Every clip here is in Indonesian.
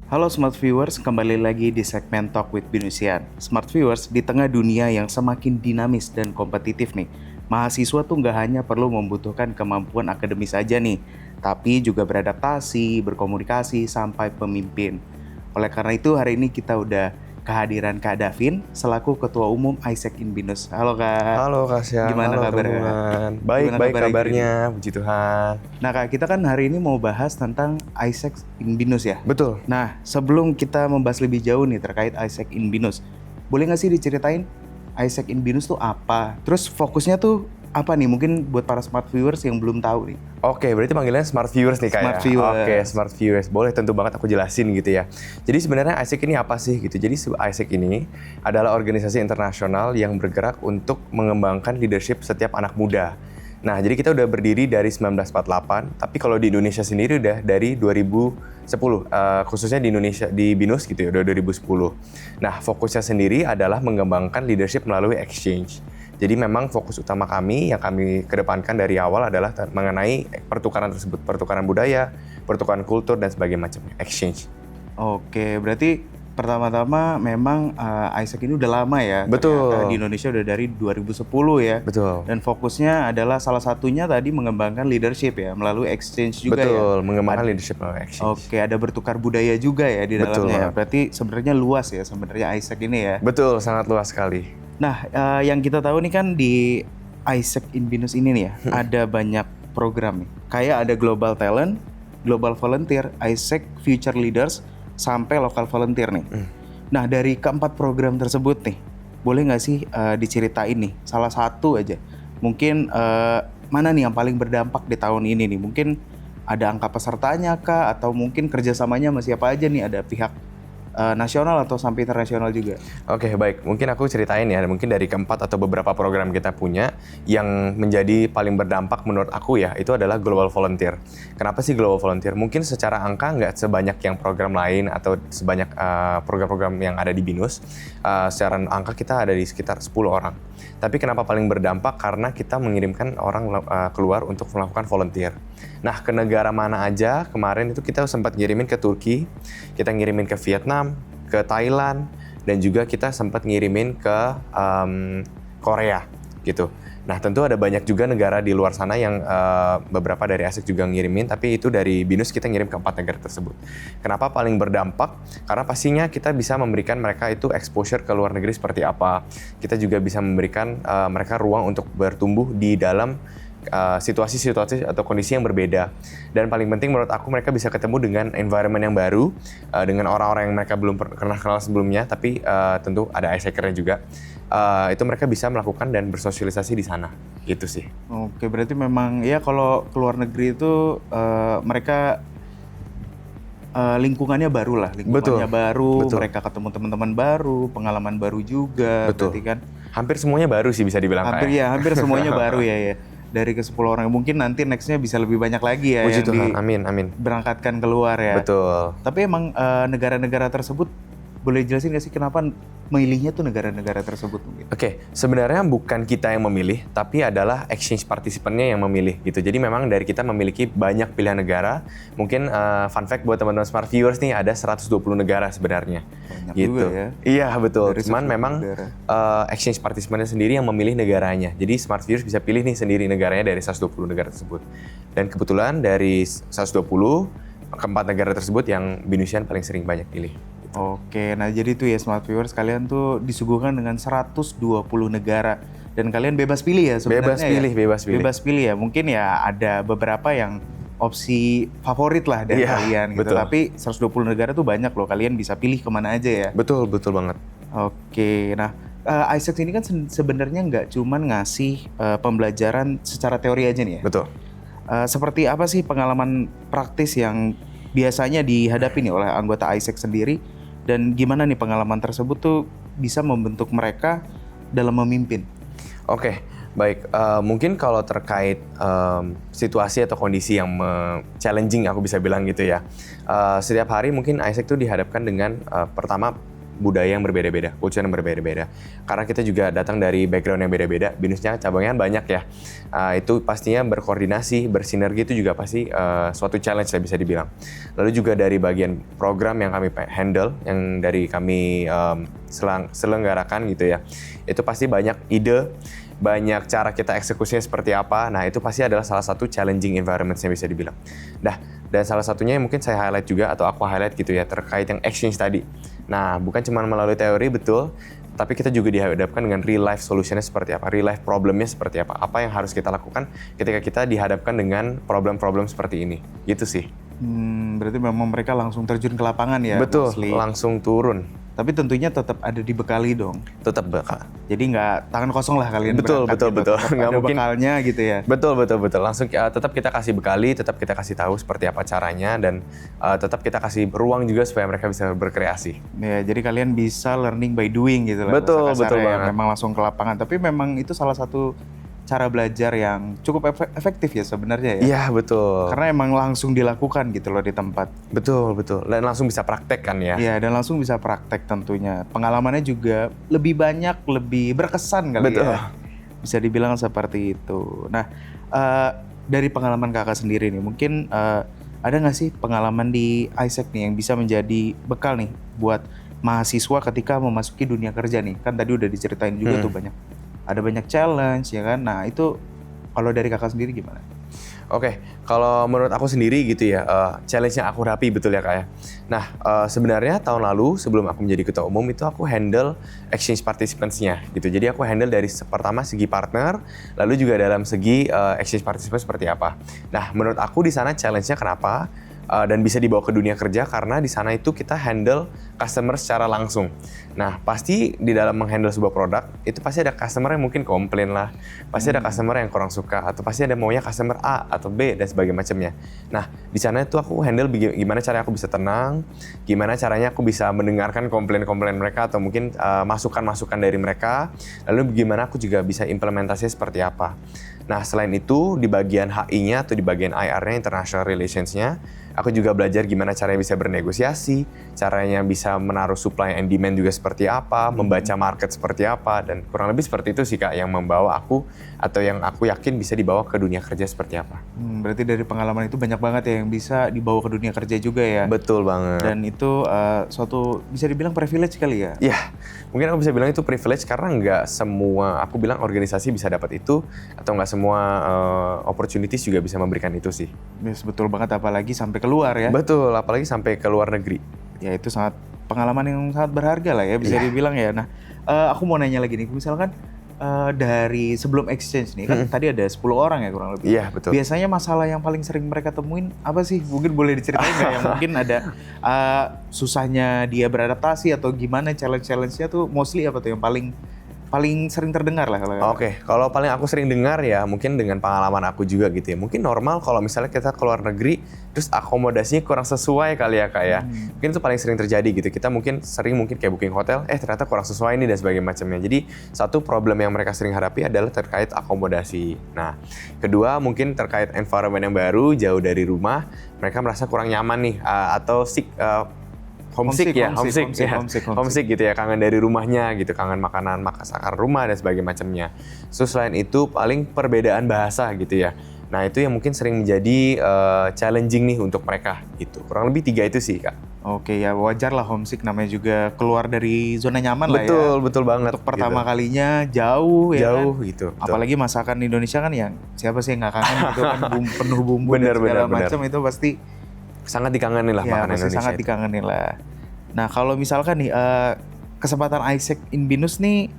Halo Smart Viewers, kembali lagi di segmen Talk with Binusian. Smart Viewers, di tengah dunia yang semakin dinamis dan kompetitif nih, mahasiswa tuh nggak hanya perlu membutuhkan kemampuan akademis aja nih, tapi juga beradaptasi, berkomunikasi, sampai pemimpin. Oleh karena itu, hari ini kita udah kehadiran Kak Davin selaku Ketua Umum ISEC Inbinus. Halo Kak, Halo Kak Syam, gimana halo kabarnya? teman-teman. Gimana Baik kabarnya kabarnya, puji Tuhan. Nah Kak, kita kan hari ini mau bahas tentang ISEC Inbinus ya. Betul. Nah, sebelum kita membahas lebih jauh nih terkait ISEC Inbinus, boleh nggak sih diceritain ISEC Inbinus tuh apa? Terus fokusnya tuh apa nih? Mungkin buat para smart viewers yang belum tahu nih. Oke, berarti panggilannya Smart Viewers nih Kak Smart ya? Viewers. Oke, Smart Viewers. Boleh, tentu banget aku jelasin gitu ya. Jadi sebenarnya ISEC ini apa sih gitu? Jadi ISEC ini adalah organisasi internasional yang bergerak untuk mengembangkan leadership setiap anak muda. Nah, jadi kita udah berdiri dari 1948, tapi kalau di Indonesia sendiri udah dari 2010, khususnya di Indonesia, di BINUS gitu ya, udah 2010. Nah, fokusnya sendiri adalah mengembangkan leadership melalui exchange. Jadi memang fokus utama kami yang kami kedepankan dari awal adalah mengenai pertukaran tersebut, pertukaran budaya, pertukaran kultur, dan sebagainya macamnya, exchange. Oke, berarti pertama-tama memang ISEC ini udah lama ya. Betul. Ternyata di Indonesia udah dari 2010 ya. Betul. Dan fokusnya adalah salah satunya tadi mengembangkan leadership ya, melalui exchange juga ya. Betul, mengembangkan leadership melalui exchange. Oke, ada bertukar budaya juga ya di Betul dalamnya. banget. Berarti sebenarnya luas ya sebenarnya ISEC ini ya. Betul, sangat luas sekali. Nah, yang kita tahu nih kan di ISEC Inbinus ini nih ya, ada banyak program nih. Kayak ada Global Talent, Global Volunteer, ISEC Future Leaders, sampai Local Volunteer nih. Nah, dari keempat program tersebut nih, boleh nggak sih diceritain nih, salah satu aja. Mungkin mana nih yang paling berdampak di tahun ini nih? Mungkin ada angka pesertanya kah? Atau mungkin kerjasamanya sama siapa aja nih? Ada pihak nasional atau sampai internasional juga? Oke, baik. Mungkin aku ceritain ya, mungkin dari keempat atau beberapa program kita punya yang menjadi paling berdampak menurut aku ya, itu adalah Global Volunteer. Kenapa sih Global Volunteer? Mungkin secara angka nggak sebanyak yang program lain atau sebanyak program-program yang ada di BINUS. Secara angka kita ada di sekitar 10 orang. Tapi kenapa paling berdampak? Karena kita mengirimkan orang keluar untuk melakukan volunteer. Nah, ke negara mana aja? Kemarin itu kita sempat ngirimin ke Turki, kita ngirimin ke Vietnam, ke Thailand, dan juga kita sempat ngirimin ke Korea gitu. Nah, tentu ada banyak juga negara di luar sana yang beberapa dari ASEC juga ngirimin, tapi itu dari BINUS kita ngirim ke 4 negara tersebut. Kenapa paling berdampak? Karena pastinya kita bisa memberikan mereka itu exposure ke luar negeri seperti apa. Kita juga bisa memberikan mereka ruang untuk bertumbuh di dalam situasi-situasi atau kondisi yang berbeda. Dan paling penting menurut aku mereka bisa ketemu dengan environment yang baru, dengan orang-orang yang mereka belum pernah kenal sebelumnya, tapi tentu ada ISEC-nya juga. Itu mereka bisa melakukan dan bersosialisasi di sana, gitu sih. Oke, berarti memang ya kalau keluar negeri itu mereka lingkungannya baru lah, lingkungannya baru, mereka ketemu teman-teman baru, pengalaman baru juga. Betul. Berarti kan Hampir semuanya baru sih bisa dibilang. hampir semuanya baru ya. Dari ke 10 orang, mungkin nanti nextnya bisa lebih banyak lagi ya Puji yang Tuhan, amin. berangkatkan keluar ya. Betul. Tapi emang negara-negara tersebut, boleh jelasin nggak sih kenapa memilihnya tuh negara-negara tersebut mungkin? Oke, sebenarnya bukan kita yang memilih, tapi adalah exchange partisipannya yang memilih gitu. Jadi memang dari kita memiliki banyak pilihan negara. Mungkin fun fact buat teman-teman smart viewers nih, ada 120 negara sebenarnya. Banyak gitu. juga ya. Iya, betul. Dari Cuman 120 memang negara. exchange partisipannya sendiri yang memilih negaranya. Jadi smart viewers bisa pilih nih sendiri negaranya dari 120 negara tersebut. Dan kebetulan dari 120, keempat negara tersebut yang BINUSian paling sering banyak pilih. Oke, nah jadi tuh ya smart viewers, kalian tuh disuguhkan dengan 120 negara dan kalian bebas pilih ya sebenarnya. Bebas pilih. Bebas pilih ya. Mungkin ya ada beberapa yang opsi favorit lah dari kalian gitu. Betul. Tapi 120 negara tuh banyak loh, kalian bisa pilih kemana aja ya. Betul banget. Oke, nah ISEC ini kan sebenarnya nggak cuman ngasih pembelajaran secara teori aja nih ya. Betul. Seperti apa sih pengalaman praktis yang biasanya dihadapi nih oleh anggota ISEC sendiri, dan gimana nih pengalaman tersebut tuh bisa membentuk mereka dalam memimpin? Oke, baik. Mungkin kalau terkait situasi atau kondisi yang challenging, aku bisa bilang gitu ya. Setiap hari mungkin ISEC tuh dihadapkan dengan pertama budaya yang berbeda-beda, culture yang berbeda-beda. Karena kita juga datang dari background yang beda-beda, BINUSnya cabangnya banyak ya. Itu pastinya berkoordinasi, bersinergi itu juga pasti suatu challenge lah bisa dibilang. Lalu juga dari bagian program yang kami handle, yang dari kami selenggarakan gitu ya, itu pasti banyak ide, banyak cara kita eksekusinya seperti apa. Nah, itu pasti adalah salah satu challenging environment yang bisa dibilang. Nah, dan salah satunya yang mungkin saya highlight juga atau aku highlight gitu ya terkait yang exchange tadi. Nah, bukan cuma melalui teori betul, tapi kita juga dihadapkan dengan real life solutionnya seperti apa, real life problemnya seperti apa yang harus kita lakukan ketika kita dihadapkan dengan problem-problem seperti ini. Gitu sih. Berarti memang mereka langsung terjun ke lapangan ya? Betul, mostly. langsung turun. Tapi tentunya tetap ada dibekali dong. Tetap bakal. Jadi nggak tangan kosong lah kalian Betul. Tetap Nggak ada mungkin bekalnya gitu ya. Betul. Langsung tetap kita kasih bekali, tetap kita kasih tahu seperti apa caranya, dan tetap kita kasih ruang juga supaya mereka bisa berkreasi. Ya, jadi kalian bisa learning by doing gitu lah. Betul bahasa kasarnya ya. banget. Memang langsung ke lapangan. Tapi memang itu salah satu cara belajar yang cukup efektif ya sebenarnya ya. Iya, betul. Karena emang langsung dilakukan gitu loh di tempat. Betul. Dan langsung bisa praktek kan ya. Iya, dan langsung bisa praktek tentunya. Pengalamannya juga lebih banyak, lebih berkesan kali Betul. ya. Bisa dibilang seperti itu. Nah, dari pengalaman kakak sendiri nih, mungkin ada nggak sih pengalaman di ISEC nih yang bisa menjadi bekal nih buat mahasiswa ketika memasuki dunia kerja nih? Kan tadi udah diceritain juga tuh ada banyak challenge ya kan. Nah, itu kalau dari kakak sendiri gimana? Oke, kalau menurut aku sendiri gitu ya, challenge yang aku hadapi betul ya Kak ya. Nah, sebenarnya tahun lalu sebelum aku menjadi ketua umum itu aku handle exchange participants-nya gitu. Jadi aku handle dari pertama segi partner, lalu juga dalam segi exchange participants seperti apa. Nah, menurut aku di sana challenge-nya kenapa? Dan bisa dibawa ke dunia kerja karena di sana itu kita handle customer secara langsung. Nah, pasti di dalam menghandle sebuah produk itu pasti ada customer yang mungkin komplain lah, pasti ada customer yang kurang suka, atau pasti ada maunya customer A atau B dan sebagainya macamnya. Nah, di sana itu aku handle gimana caranya aku bisa tenang, gimana caranya aku bisa mendengarkan komplain-komplain mereka atau mungkin masukan-masukan dari mereka, lalu gimana aku juga bisa implementasinya seperti apa. Nah, selain itu di bagian HI-nya atau di bagian IR-nya, International Relations-nya, aku juga belajar gimana caranya bisa bernegosiasi, caranya bisa menaruh supply and demand juga seperti apa, membaca market seperti apa, dan kurang lebih seperti itu sih Kak yang membawa aku atau yang aku yakin bisa dibawa ke dunia kerja seperti apa. Berarti dari pengalaman itu banyak banget ya yang bisa dibawa ke dunia kerja juga ya. Betul banget. Dan itu suatu bisa dibilang privilege kali ya? Ya, mungkin aku bisa bilang itu privilege karena nggak semua, aku bilang organisasi bisa dapat itu, atau nggak semua opportunities juga bisa memberikan itu sih. Yes, betul banget, apalagi sampai keluar ya. Betul, apalagi sampai ke luar negeri. Ya itu sangat pengalaman yang sangat berharga lah ya bisa dibilang ya. Nah, aku mau nanya lagi nih, misalkan dari sebelum exchange nih kan tadi ada 10 orang ya kurang lebih. Iya, betul. Biasanya masalah yang paling sering mereka temuin apa sih? Mungkin boleh diceritain nggak yang mungkin ada susahnya dia beradaptasi atau gimana challenge-nya tuh mostly apa tuh yang paling sering terdengar lah kalau. Oke, kalau paling aku sering dengar ya mungkin dengan pengalaman aku juga gitu ya. Mungkin normal kalau misalnya kita keluar negeri terus akomodasinya kurang sesuai kali ya Kak ya. Mungkin itu paling sering terjadi gitu. Kita mungkin kayak booking hotel, ternyata kurang sesuai nih dan sebagainya macamnya. Jadi satu problem yang mereka sering hadapi adalah terkait akomodasi. Nah, kedua mungkin terkait environment yang baru, jauh dari rumah, mereka merasa kurang nyaman nih atau homesick gitu ya, kangen dari rumahnya gitu, kangen masakan rumah dan sebagainya macamnya. So selain itu paling perbedaan bahasa gitu ya. Nah itu yang mungkin sering menjadi challenging nih untuk mereka gitu. Kurang lebih 3 itu sih Kak. Oke ya, wajar lah homesick, namanya juga keluar dari zona nyaman lah ya. Betul banget. Untuk pertama kalinya jauh ya kan? Gitu. Betul. Apalagi masakan Indonesia kan yang siapa sih yang nggak kangen gitu kan, penuh bumbu dan segala macam itu pasti sangat dikangenin lah makanan Indonesia. Sangat dikangenin lah. Nah kalau misalkan nih kesempatan ISEC in BINUS nih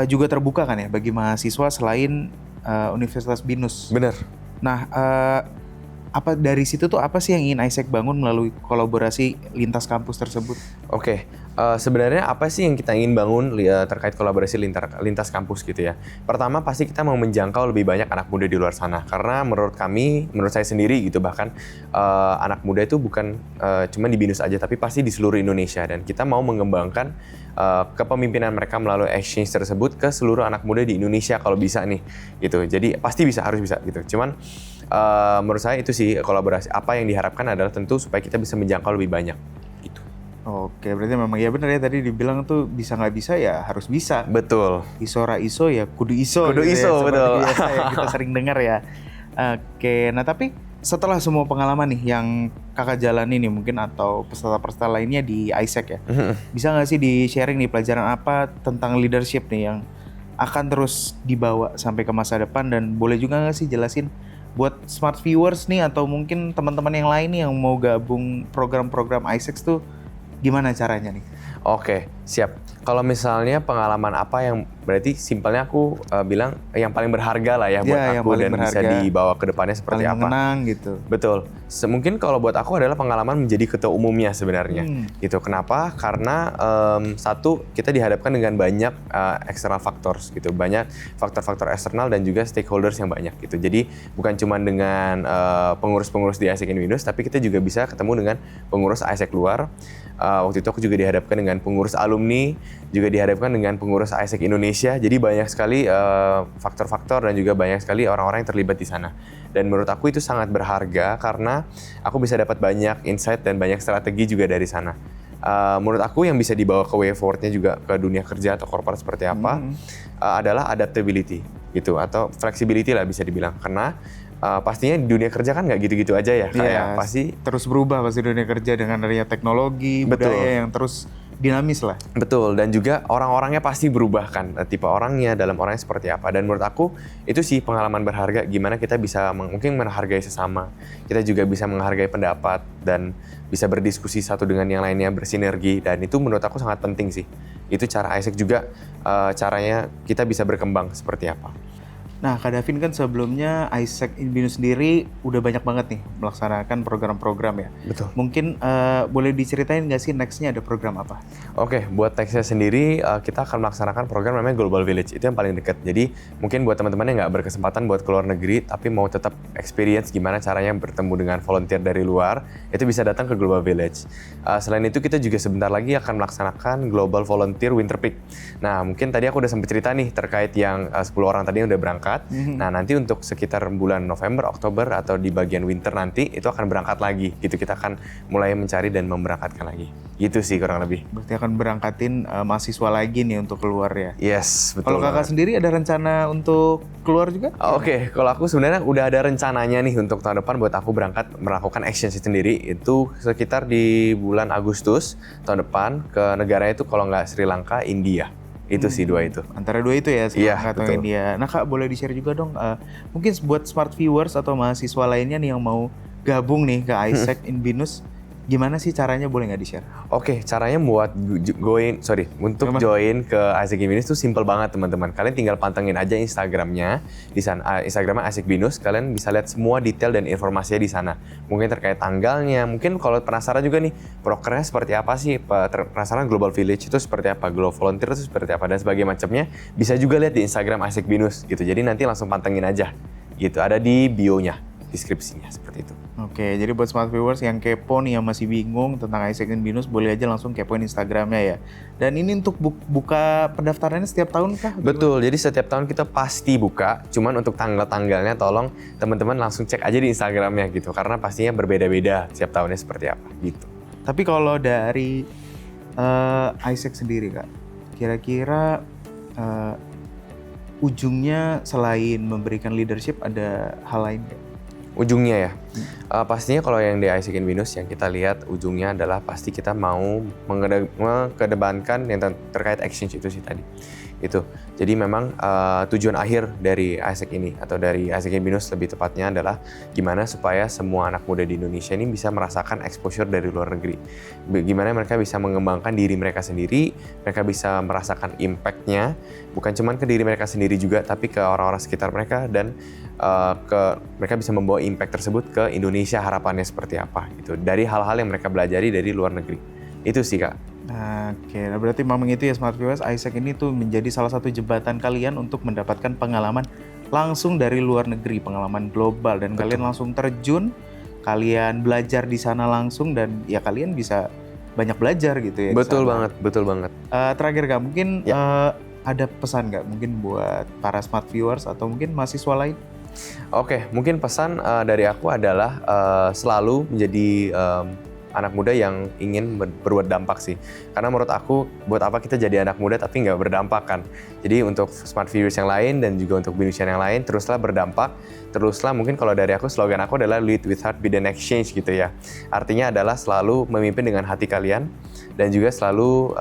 juga terbuka kan ya bagi mahasiswa selain Universitas BINUS. Bener. Nah apa dari situ tuh apa sih yang ingin ISEC bangun melalui kolaborasi lintas kampus tersebut? Oke. Sebenarnya apa sih yang kita ingin bangun terkait kolaborasi lintas kampus gitu ya. Pertama pasti kita mau menjangkau lebih banyak anak muda di luar sana. Karena menurut saya sendiri gitu bahkan anak muda itu bukan cuma di BINUS aja tapi pasti di seluruh Indonesia. Dan kita mau mengembangkan kepemimpinan mereka melalui exchange tersebut ke seluruh anak muda di Indonesia kalau bisa nih gitu. Jadi pasti harus bisa gitu. Cuman menurut saya itu sih kolaborasi. Apa yang diharapkan adalah tentu supaya kita bisa menjangkau lebih banyak gitu. Oke, berarti memang ya benar ya tadi dibilang tuh bisa nggak bisa ya harus bisa. Betul. Iso ra iso ya kudu iso Kudu gitu ya, iso, seperti betul. biasa yang kita sering dengar ya. Oke, nah tapi setelah semua pengalaman nih yang kakak jalani nih mungkin atau peserta-peserta lainnya di ISEC ya, bisa nggak sih di-sharing nih pelajaran apa tentang leadership nih yang akan terus dibawa sampai ke masa depan, dan boleh juga nggak sih jelasin buat smart viewers nih atau mungkin teman-teman yang lain nih yang mau gabung program-program ISEC tuh gimana caranya nih? Oke, siap. Kalau misalnya pengalaman apa yang berarti simpelnya aku bilang yang paling berharga lah ya buat Ya, yang aku paling dan bisa berharga, dibawa ke depannya seperti paling apa. mengenang gitu. Betul. Mungkin kalau buat aku adalah pengalaman menjadi ketua umumnya sebenarnya. Gitu. Kenapa? Karena satu, kita dihadapkan dengan banyak external factors gitu. Banyak faktor-faktor eksternal dan juga stakeholders yang banyak gitu. Jadi bukan cuma dengan pengurus-pengurus di ASEC Inbinus, tapi kita juga bisa ketemu dengan pengurus ASEC luar. Waktu itu aku juga dihadapkan dengan pengurus alumni, juga dihadapkan dengan pengurus ASEC Indonesia. Jadi banyak sekali faktor-faktor dan juga banyak sekali orang-orang yang terlibat di sana. Dan menurut aku itu sangat berharga karena aku bisa dapat banyak insight dan banyak strategi juga dari sana. Menurut aku yang bisa dibawa ke way forward-nya juga ke dunia kerja atau corporate seperti apa adalah adaptability gitu, atau flexibility lah bisa dibilang. Karena pastinya di dunia kerja kan nggak gitu-gitu aja ya, kayak pasti terus berubah pasti dunia kerja dengan adanya teknologi, Betul. budaya yang terus dinamis lah. Betul, dan juga orang-orangnya pasti berubah kan, tipe orangnya, dalam orangnya seperti apa. Dan menurut aku itu sih pengalaman berharga, gimana kita bisa mungkin menghargai sesama, kita juga bisa menghargai pendapat dan bisa berdiskusi satu dengan yang lainnya, bersinergi, dan itu menurut aku sangat penting sih. Itu cara ISEC juga caranya kita bisa berkembang seperti apa. Nah, Kak Davin kan sebelumnya ISEC Inbinus sendiri udah banyak banget nih melaksanakan program-program ya. Betul. Mungkin boleh diceritain nggak sih nextnya ada program apa? Oke, buat Texnya sendiri kita akan melaksanakan program namanya Global Village. Itu yang paling dekat. Jadi mungkin buat teman-teman yang nggak berkesempatan buat keluar negeri tapi mau tetap experience gimana caranya bertemu dengan volunteer dari luar, itu bisa datang ke Global Village. Selain itu kita juga sebentar lagi akan melaksanakan Global Volunteer Winter Peak. Nah, mungkin tadi aku udah sempat cerita nih terkait yang 10 orang tadi yang udah berangkat. Nah, nanti untuk sekitar bulan November, Oktober atau di bagian winter nanti itu akan berangkat lagi. Gitu, kita akan mulai mencari dan memberangkatkan lagi. Gitu sih kurang lebih. Berarti akan berangkatin mahasiswa lagi nih untuk keluar ya. Yes, betul. Kalau kakak sendiri ada rencana untuk keluar juga? Oke, kalau aku sebenarnya udah ada rencananya nih untuk tahun depan buat aku berangkat melakukan exchange sendiri. Itu sekitar di bulan Agustus tahun depan ke negaranya itu kalau nggak Sri Lanka, India. Itu sih dua itu. Antara dua itu ya, Sri Iya, Lanka atau betul. India. Nah Kak, boleh di-share juga dong, mungkin buat smart viewers atau mahasiswa lainnya nih yang mau gabung nih ke ISEC Inbinus, gimana sih caranya, boleh nggak di-share? Oke, caranya buat untuk join ke ASEC Binus itu simple banget teman-teman. Kalian tinggal pantengin aja Instagramnya di sana, Instagramnya ASEC Binus. Kalian bisa lihat semua detail dan informasinya di sana. Mungkin terkait tanggalnya, mungkin kalau penasaran juga nih prokernya seperti apa sih, penasaran Global Village itu seperti apa, Global Volunteer itu seperti apa dan sebagainya macamnya, bisa juga lihat di Instagram ASEC Binus gitu. Jadi nanti langsung pantengin aja gitu. Ada di bio-nya, deskripsinya seperti itu. Oke, jadi buat smart viewers yang kepo nih, yang masih bingung tentang ISEC Inbinus, boleh aja langsung kepoin Instagramnya ya. Dan ini untuk buka pendaftarannya setiap tahun kah? Betul, jadi setiap tahun kita pasti buka, cuman untuk tanggal-tanggalnya tolong teman-teman langsung cek aja di Instagramnya gitu, karena pastinya berbeda-beda setiap tahunnya seperti apa gitu. Tapi kalau dari ISEC sendiri Kak, kira-kira ujungnya selain memberikan leadership ada hal lain nggak? Ujungnya ya, pastinya kalau yang di ISEC Inbinus yang kita lihat ujungnya adalah pasti kita mau mengedepankan yang terkait exchange itu sih tadi. Itu. Jadi memang tujuan akhir dari ISEC ini atau dari ISEC Inbinus lebih tepatnya adalah gimana supaya semua anak muda di Indonesia ini bisa merasakan exposure dari luar negeri. Gimana mereka bisa mengembangkan diri mereka sendiri, mereka bisa merasakan impact-nya bukan cuma ke diri mereka sendiri juga tapi ke orang-orang sekitar mereka, dan mereka bisa membawa impact tersebut ke Indonesia, harapannya seperti apa gitu dari hal-hal yang mereka pelajari dari luar negeri. Itu sih Kak. Oke, nah berarti memang itu ya smart viewers, ISEC ini tuh menjadi salah satu jembatan kalian untuk mendapatkan pengalaman langsung dari luar negeri, pengalaman global, dan kalian langsung terjun, kalian belajar di sana langsung, dan ya kalian bisa banyak belajar gitu ya. Betul banget, betul banget. Terakhir Kak, mungkin ada pesan nggak mungkin buat para smart viewers atau mungkin mahasiswa lain? Oke, mungkin pesan dari aku adalah selalu menjadi anak muda yang ingin berbuat dampak sih. Karena menurut aku, buat apa kita jadi anak muda tapi nggak berdampak kan. Jadi untuk smart viewers yang lain dan juga untuk Binus yang lain, teruslah berdampak. Teruslah, mungkin kalau dari aku, slogan aku adalah lead with heart, be the next change gitu ya. Artinya adalah selalu memimpin dengan hati kalian dan juga selalu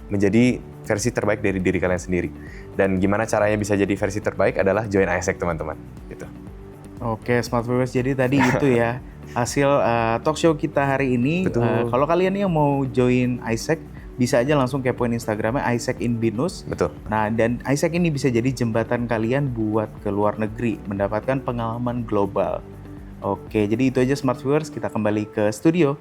menjadi versi terbaik dari diri kalian sendiri. Dan gimana caranya bisa jadi versi terbaik adalah join ISEC teman-teman. Gitu. Oke, Smart Viewers, jadi tadi itu ya hasil talk show kita hari ini. Betul. Kalau kalian yang mau join ISEC, bisa aja langsung kepoin Instagramnya ISEC in Binus. Betul. Nah, dan ISEC ini bisa jadi jembatan kalian buat ke luar negeri, mendapatkan pengalaman global. Oke, jadi itu aja Smart Viewers, kita kembali ke studio.